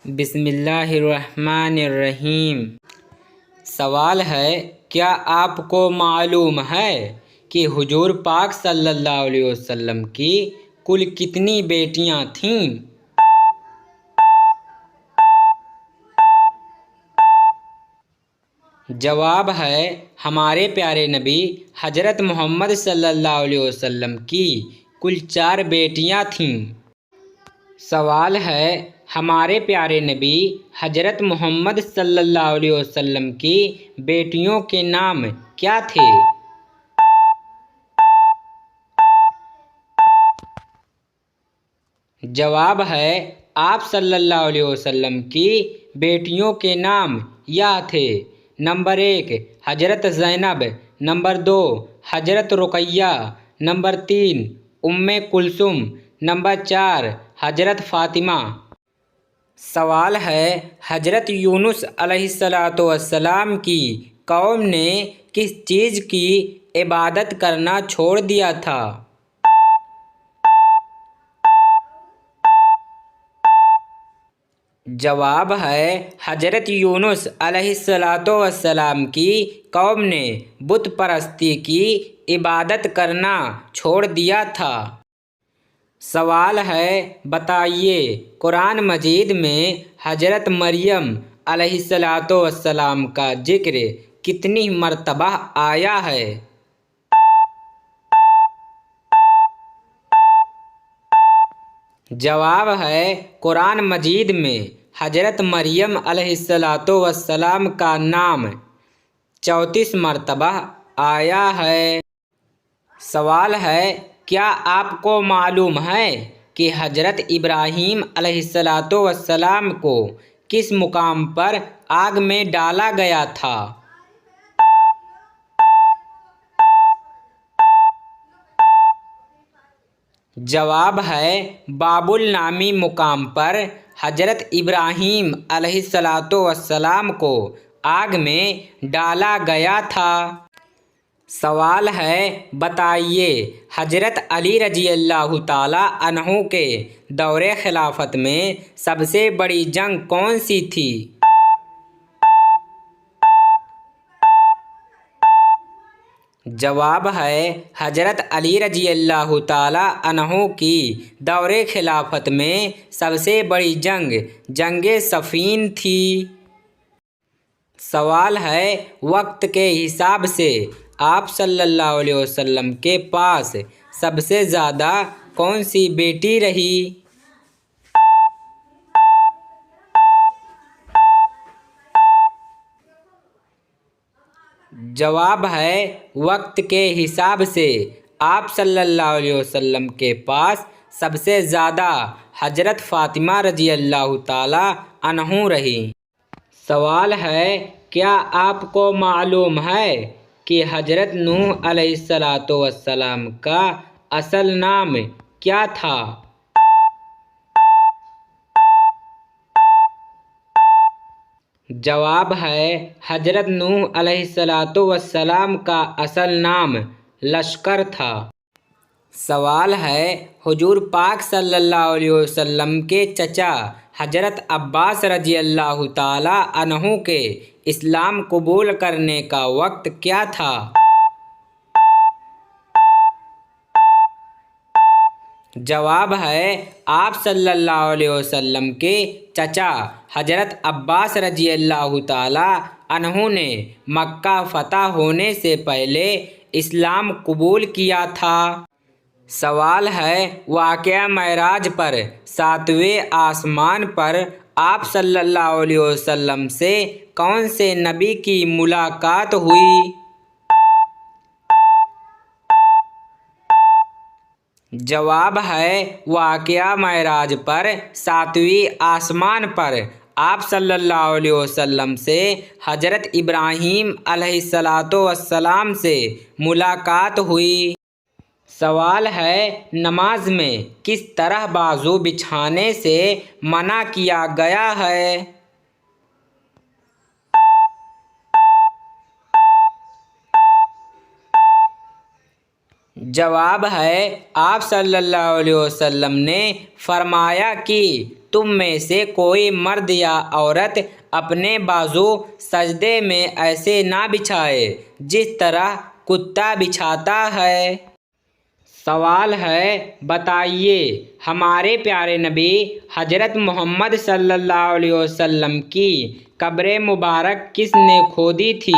بسم اللہ الرحمن الرحیم۔ سوال ہے، کیا آپ کو معلوم ہے کہ حضور پاک صلی اللہ علیہ وسلم کی کل کتنی بیٹیاں تھیں؟ جواب ہے، ہمارے پیارے نبی حضرت محمد صلی اللہ علیہ وسلم کی کل 4 بیٹیاں تھیں۔ سوال ہے، ہمارے پیارے نبی حضرت محمد صلی اللہ علیہ وسلم کی بیٹیوں کے نام کیا تھے؟ جواب ہے، آپ صلی اللہ علیہ وسلم کی بیٹیوں کے نام یہ تھے: نمبر 1 حضرت زینب، نمبر 2 حضرت رقیہ، نمبر 3 ام کلثوم، نمبر 4 حضرت فاطمہ۔ سوال ہے، حضرت یونس علیہ السلام کی قوم نے کس چیز کی عبادت کرنا چھوڑ دیا تھا؟ جواب ہے، حضرت یونس علیہ السلام کی قوم نے بت پرستی کی عبادت کرنا چھوڑ دیا تھا۔ سوال ہے، بتائیے قرآن مجید میں حضرت مریم علیہ السلام کا ذکر کتنی مرتبہ آیا ہے؟ جواب ہے، قرآن مجید میں حضرت مریم علیہ السلام کا نام 34 مرتبہ آیا ہے۔ سوال ہے، کیا آپ کو معلوم ہے کہ حضرت ابراہیم علیہ السلام کو کس مقام پر آگ میں ڈالا گیا تھا؟ جواب ہے، بابل نامی مقام پر حضرت ابراہیم علیہ السلام کو آگ میں ڈالا گیا تھا۔ سوال ہے، بتائیے حضرت علی رضی اللہ تعالیٰ عنہ کے دور خلافت میں سب سے بڑی جنگ کون سی تھی؟ جواب ہے، حضرت علی رضی اللہ تعالیٰ عنہ کی دور خلافت میں سب سے بڑی جنگ جنگ صفین تھی۔ سوال ہے، وقت کے حساب سے آپ صلی اللہ علیہ وسلم کے پاس سب سے زیادہ کون سی بیٹی رہی؟ جواب ہے، وقت کے حساب سے آپ صلی اللہ علیہ وسلم کے پاس سب سے زیادہ حضرت فاطمہ رضی اللہ تعالیٰ عنہ رہی۔ سوال ہے، کیا آپ کو معلوم ہے کہ حضرت نوح علیہ السلام کا اصل نام کیا تھا؟ جواب ہے، حضرت نوح علیہ السلام کا اصل نام لشکر تھا۔ سوال ہے، حضور پاک صلی اللہ علیہ وسلم کے چچا حضرت عباس رضی اللہ تعالیٰ عنہ کے اسلام قبول کرنے کا وقت کیا تھا؟ جواب ہے، آپ صلی اللہ علیہ وسلم کے چچا حضرت عباس رضی اللہ تعالیٰ عنہ نے مکہ فتح ہونے سے پہلے اسلام قبول کیا تھا۔ سوال ہے، واقعہ معراج پر 7ویں آسمان پر آپ صلی اللہ علیہ وسلم سے کون سے نبی کی ملاقات ہوئی؟ جواب ہے، واقعہ معراج پر 7ویں آسمان پر آپ صلی اللہ علیہ وسلم سے حضرت ابراہیم علیہ السلام سے ملاقات ہوئی۔ سوال ہے، نماز میں کس طرح بازو بچھانے سے منع کیا گیا ہے؟ جواب ہے، آپ صلی اللہ علیہ وسلم نے فرمایا کہ تم میں سے کوئی مرد یا عورت اپنے بازو سجدے میں ایسے نہ بچھائے جس طرح کتا بچھاتا ہے۔ سوال ہے، بتائیے ہمارے پیارے نبی حضرت محمد صلی اللہ علیہ وسلم کی قبر مبارک کس نے کھودی تھی؟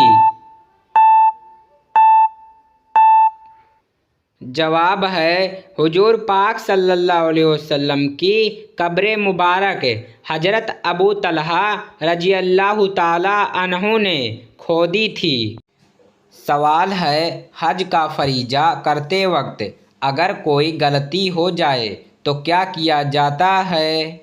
جواب ہے، حضور پاک صلی اللہ علیہ وسلم کی قبر مبارک حضرت ابو طلحہ رضی اللہ تعالیٰ عنہ نے کھودی تھی۔ سوال ہے، حج کا فریضہ کرتے وقت اگر کوئی غلطی ہو جائے تو کیا کیا جاتا ہے؟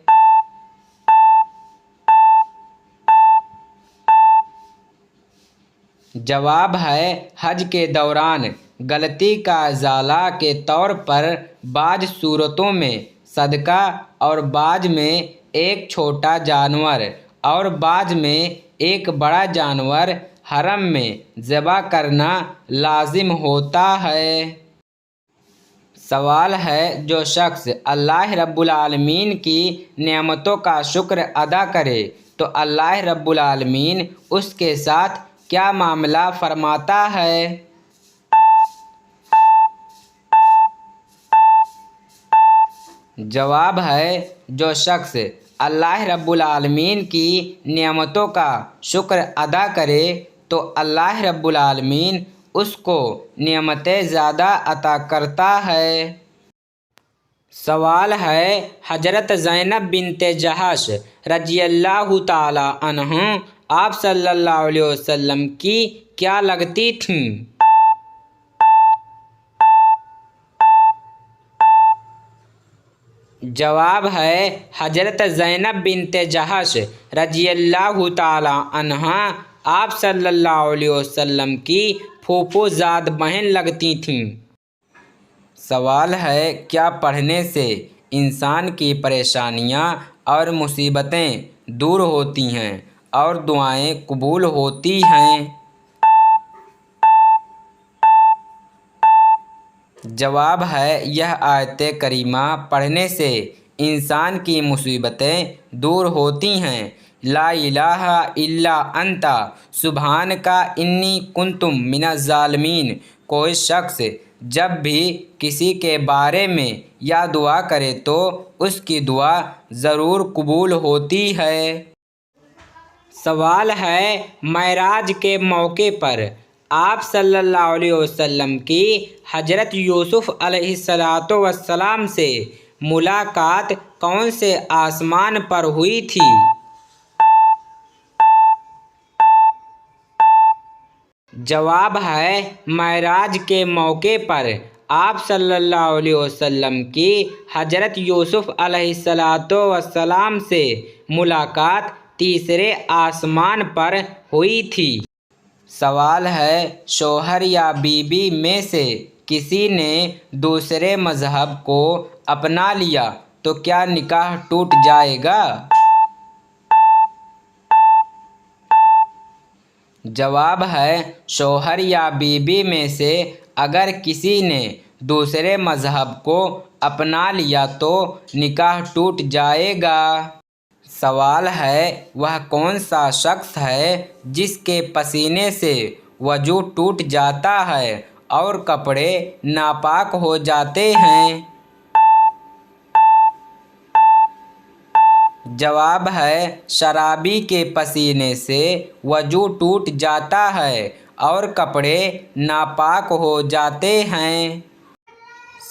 جواب ہے، حج کے دوران غلطی کا ازالہ کے طور پر بعض صورتوں میں صدقہ اور بعض میں ایک چھوٹا جانور اور بعض میں ایک بڑا جانور حرم میں ذبح کرنا لازم ہوتا ہے۔ سوال ہے، جو شخص اللہ رب العالمین کی نعمتوں کا شکر ادا کرے تو اللہ رب العالمین اس کے ساتھ کیا معاملہ فرماتا ہے؟ جواب ہے، جو شخص اللہ رب العالمین کی نعمتوں کا شکر ادا کرے تو اللہ رب العالمین اس کو نعمتیں زیادہ عطا کرتا ہے۔ سوال ہے، حضرت زینب بنت جحش رضی اللہ تعالیٰ عنہ آپ صلی اللہ علیہ وسلم کی کیا لگتی تھیں؟ جواب ہے، حضرت زینب بنت جحش رضی اللہ تعالیٰ عنہا آپ صلی اللہ علیہ وسلم کی پھوپھو زاد بہن لگتی تھیں۔ سوال ہے، کیا پڑھنے سے انسان کی پریشانیاں اور مصیبتیں دور ہوتی ہیں اور دعائیں قبول ہوتی ہیں؟ جواب ہے، یہ آیت کریمہ پڑھنے سے انسان کی مصیبتیں دور ہوتی ہیں۔ لا الہ الا انت سبحانک انی کنت من الظالمین۔ کوئی شخص جب بھی کسی کے بارے میں یہ دعا کرے تو اس کی دعا ضرور قبول ہوتی ہے۔ سوال ہے، معراج کے موقع پر آپ صلی اللہ علیہ وسلم کی حضرت یوسف علیہ السلام سے ملاقات کون سے آسمان پر ہوئی تھی؟ جواب ہے، معراج کے موقع پر آپ صلی اللہ علیہ وسلم کی حضرت یوسف علیہ السلام سے ملاقات تیسرے آسمان پر ہوئی تھی۔ سوال ہے، شوہر یا بیوی میں سے کسی نے دوسرے مذہب کو اپنا لیا تو کیا نکاح ٹوٹ جائے گا؟ جواب ہے، شوہر یا بیوی میں سے اگر کسی نے دوسرے مذہب کو اپنا لیا تو نکاح ٹوٹ جائے گا۔ سوال ہے، وہ کون سا شخص ہے جس کے پسینے سے وضو ٹوٹ جاتا ہے اور کپڑے ناپاک ہو جاتے ہیں؟ جواب ہے، شرابی کے پسینے سے وضو ٹوٹ جاتا ہے اور کپڑے ناپاک ہو جاتے ہیں۔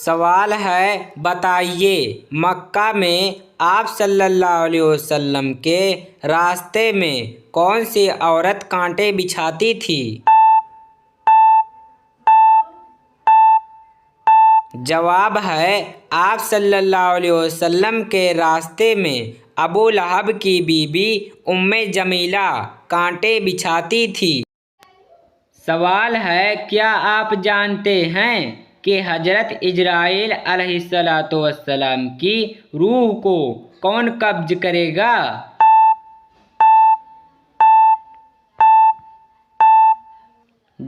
سوال ہے، بتائیے مکہ میں آپ صلی اللہ علیہ وسلم کے راستے میں کون سی عورت کانٹے بچھاتی تھی؟ جواب ہے، آپ صلی اللہ علیہ وسلم کے راستے میں ابو لہب کی بیوی ام جمیلہ کانٹے بچھاتی تھی۔ سوال ہے، کیا آپ جانتے ہیں کہ حضرت جبرائیل علیہ السلام کی روح کو کون قبض کرے گا؟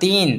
3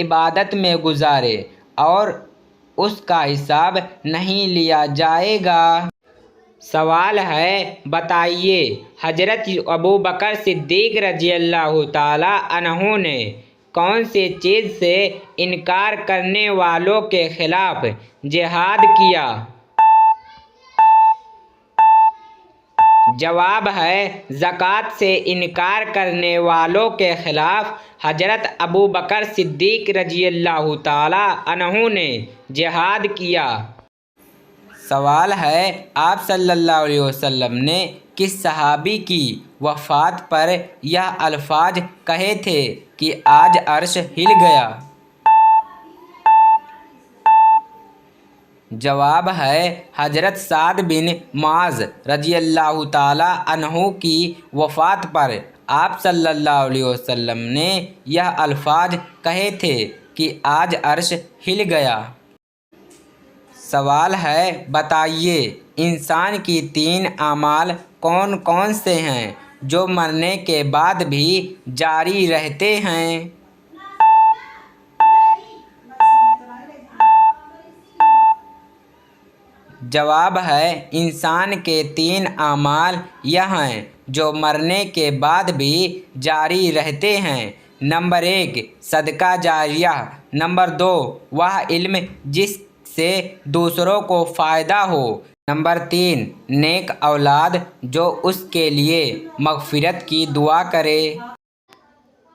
عبادت میں گزارے اور اس کا حساب نہیں لیا جائے گا۔ سوال ہے، بتائیے حضرت ابوبکر صدیق رضی اللہ تعالیٰ عنہ نے کون سی چیز سے انکار کرنے والوں کے خلاف جہاد کیا؟ جواب ہے، زکوٰۃ سے انکار کرنے والوں کے خلاف حضرت ابوبکر صدیق رضی اللہ تعالیٰ عنہ نے جہاد کیا۔ سوال ہے، آپ صلی اللہ علیہ وسلم نے کس صحابی کی وفات پر یہ الفاظ کہے تھے کہ آج عرش ہل گیا؟ جواب ہے، حضرت سعد بن معاذ رضی اللہ تعالیٰ عنہ کی وفات پر آپ صلی اللہ علیہ وسلم نے یہ الفاظ کہے تھے کہ آج عرش ہل گیا۔ سوال ہے، بتائیے انسان کی 3 اعمال کون کون سے ہیں جو مرنے کے بعد بھی جاری رہتے ہیں؟ جواب ہے، انسان کے 3 اعمال یہ ہیں جو مرنے کے بعد بھی جاری رہتے ہیں۔ نمبر 1 صدقہ جاریہ، نمبر 2 وہ علم جس سے دوسروں کو فائدہ ہو، نمبر 3 نیک اولاد جو اس کے لیے مغفرت کی دعا کرے۔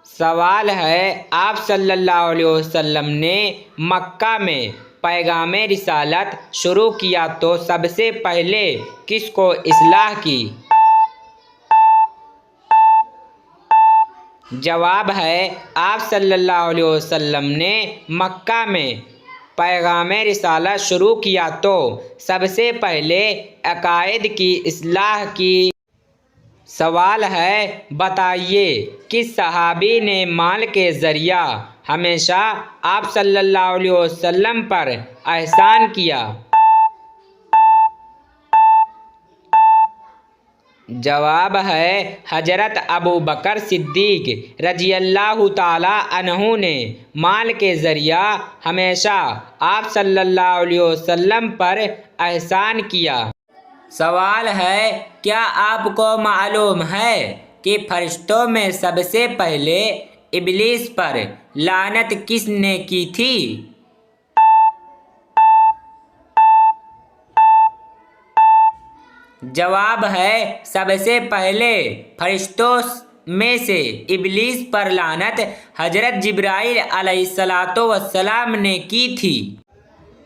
سوال ہے، آپ صلی اللہ علیہ وسلم نے مکہ میں پیغام رسالت شروع کیا تو سب سے پہلے کس کو اصلاح کی؟ جواب ہے، آپ صلی اللہ علیہ وسلم نے مکہ میں پیغام رسالت شروع کیا تو سب سے پہلے عقائد کی اصلاح کی۔ سوال ہے، بتائیے کس صحابی نے مال کے ذریعہ ہمیشہ آپ صلی اللہ علیہ وسلم پر احسان کیا؟ جواب ہے، حضرت ابوبکر صدیق رضی اللہ تعالیٰ عنہ نے مال کے ذریعہ ہمیشہ آپ صلی اللہ علیہ وسلم پر احسان کیا۔ سوال ہے، کیا آپ کو معلوم ہے کہ فرشتوں میں سب سے پہلے ابلیس پر لعنت کس نے کی تھی؟ جواب ہے، سب سے پہلے فرشتوں میں سے ابلیس پر لعنت حضرت جبرائیل علیہ السلام نے کی تھی۔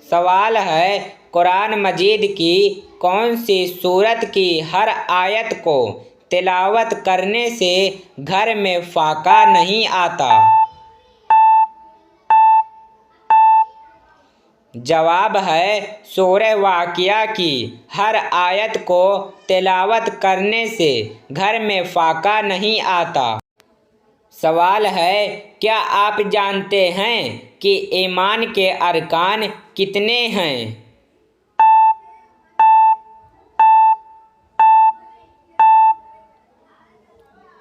سوال ہے، قرآن مجید کی کون سی سورت کی ہر آیت کو تلاوت کرنے سے گھر میں فاقہ نہیں آتا؟ جواب ہے، سورہ واقعہ کی ہر آیت کو تلاوت کرنے سے گھر میں فاقہ نہیں آتا۔ سوال ہے، کیا آپ جانتے ہیں کہ ایمان کے ارکان کتنے ہیں؟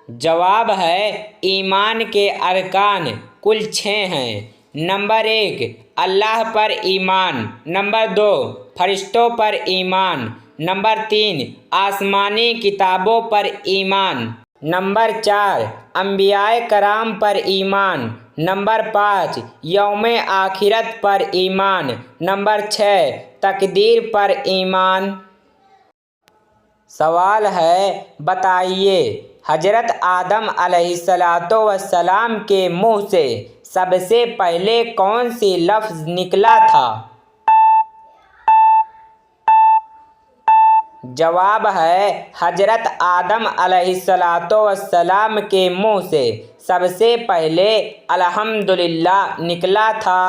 جواب ہے، ایمان کے ارکان کل 6 ہیں۔ نمبر 1 اللہ پر ایمان، نمبر 2 فرشتوں پر ایمان، نمبر 3 آسمانی کتابوں پر ایمان، نمبر 4 انبیاء کرام پر ایمان، نمبر 5 یوم آخرت پر ایمان، نمبر 6 تقدیر پر ایمان۔ سوال ہے، بتائیے حضرت آدم علیہ السلام کے منہ سے سب سے پہلے کون سی لفظ نکلا تھا؟ جواب ہے، حضرت آدم علیہ السلام کے منہ سے سب سے پہلے الحمدللہ نکلا تھا۔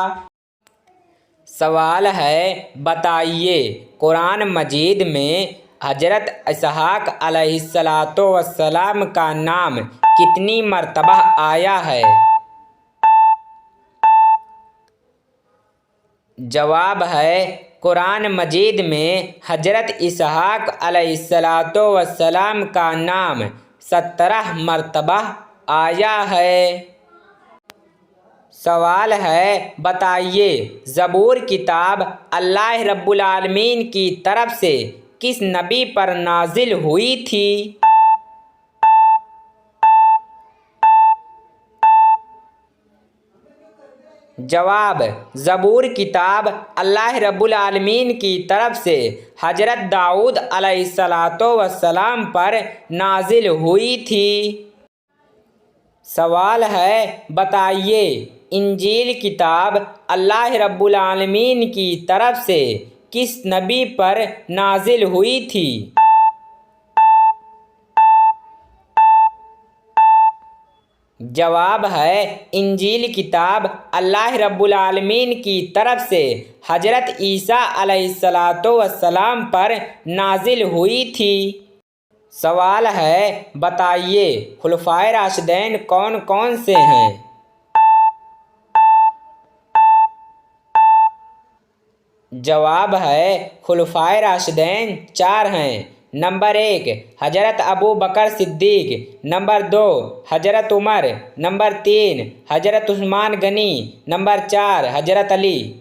سوال ہے، بتائیے قرآن مجید میں حضرت اسحاق علیہ السلام کا نام کتنی مرتبہ آیا ہے؟ جواب ہے، قرآن مجید میں حضرت اسحاق علیہ السلام کا نام 17 مرتبہ آیا ہے۔ سوال ہے بتائیے زبور کتاب اللہ رب العالمین کی طرف سے کس نبی پر نازل ہوئی تھی؟ جواب زبور کتاب اللہ رب العالمین کی طرف سے حضرت داؤد علیہ السلام پر نازل ہوئی تھی۔ سوال ہے بتائیے انجیل کتاب اللہ رب العالمین کی طرف سے کس نبی پر نازل ہوئی تھی؟ جواب ہے انجیل کتاب اللہ رب العالمین کی طرف سے حضرت عیسیٰ علیہ السلام پر نازل ہوئی تھی۔ سوال ہے بتائیے خلفائے راشدین کون کون سے ہیں؟ جواب ہے خلفائے راشدین 4 ہیں۔ نمبر 1 حضرت ابو بکر صدیق، نمبر 2 حضرت عمر، نمبر 3 حضرت عثمان غنی، نمبر 4 حضرت علی۔